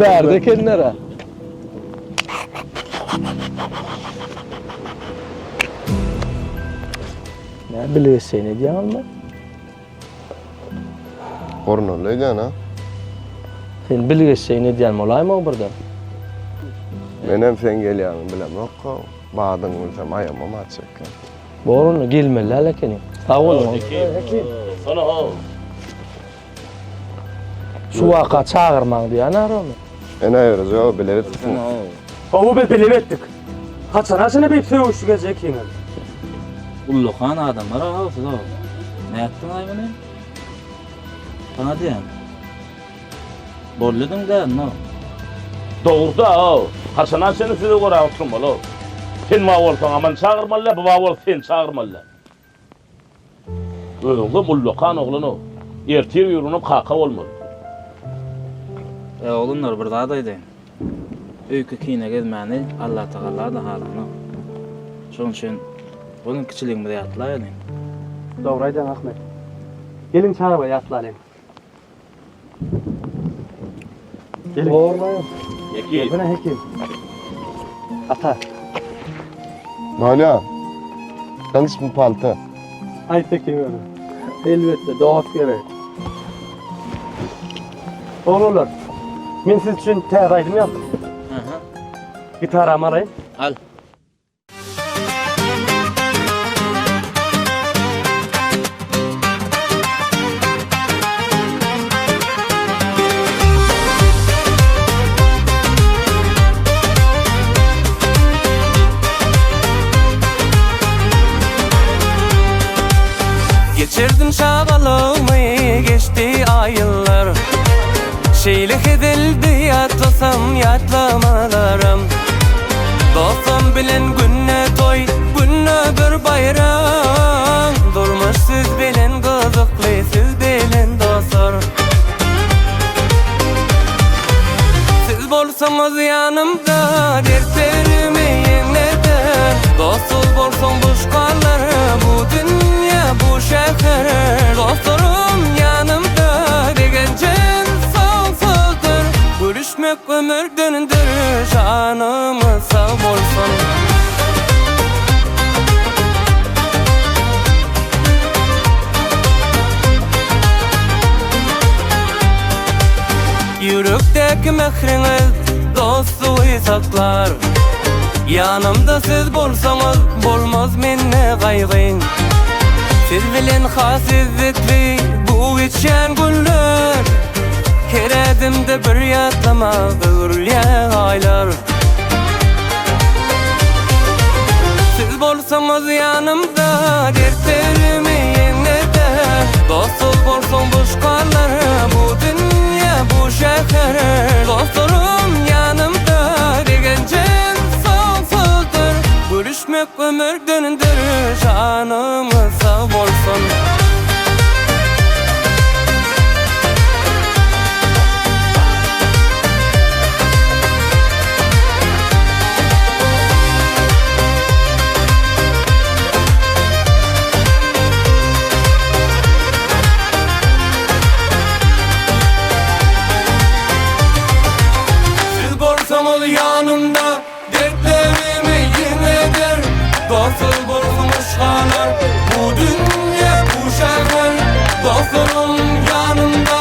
Derdi kenara. Ne biliyorsun ne diyorsun lan? Kornoluycan ha. Sen biliyorsun ne diyorsun olay mı burada? Benim sen gelýäňi bilem yok. Bağdan bilsem ayamam atacak. Borunu gelmeli lekeni. Sağ olun. Sana ha. Şu vaka çağırman diye ne arıyor? Ene yürüz ya bileri tutun. Ovu be bilemetdik. Haçana bir söğüşü gezecek yine. Ullukan adamlar ha siz o. Ne yaptın hayvanı? Bana diyen. Bolludun da no. Doğruda ha. Hasan seni size göre oturmalı. Sen ma olsan aman çağırmalı, baba ol sen çağırmalı. Özünde mullukan oğlunu. Ertir yürünüp kaka olmalı. Oğlunlar burada da edin. Öykü kine gezmeni Allah Teala da halını. Şonun için bunun kiçiliğinde yatlayın. Doğraydan Ahmet. Gelin çağırma yatlanayım. Gelin. Doğrayın. Yeki. Bu ne hekim? Ata. Malya. Tanış mı palta? Aytekin öyle. Elbette doğat gerek. Oğullar. Men siz için tağaydım yaptım. Gitar amarayım. Al. Geçirdim çabalığımı geçti aylar. Şeylik edildi yatlasam yatlamalarım. Dostum bilen günne toy, günne bir bayram. Durmuş siz bilen kızıklı, siz bilen dostlar. Siz bolsanız yanımda, dertlerimi yeniden. Dostsuz bolsan boşkalar, bu dünya bu şehir. Dostlarım yanımda, degencen sonsuzdur. Görüşmek ömürdendir, canımı sağ olsun. Yürekteki mehriniz dostu saklar. Yanımda siz bolsanız bolmaz minne gaygın. Siz bilen hasizlikli bu geçen günler. Keredimde bir yatlama gürülyen aylar. Siz bolsanız yanımda dertlerimi yeniden. Dostsuz bolsan boşkalar bu dünya bu şehir. Dostlarım yanımda degencen sonsuzdur. Görüşmek ömürdendir, canımı sağ olsun. Yanımda dertlerimi yenedir. Dostsuz bulmuş kanar bu dünya bu şehir. Dostlarım yanımda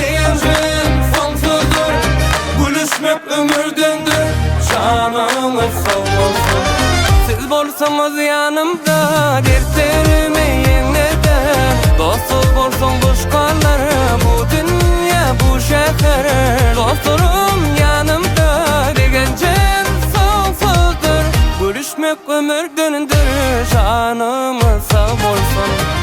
gencin sonsuzdur. Gülüşmek ömürdendir, canımı sağ olsun. Siz bolsanız yanımda dertlerimi yenedir. Dostsuz bulsun boşkalar bu dünya bu şehir. Dostlarım yanımda degencen sonsuzdur. Görüşmek ömürdendir, canımı sağ olsun.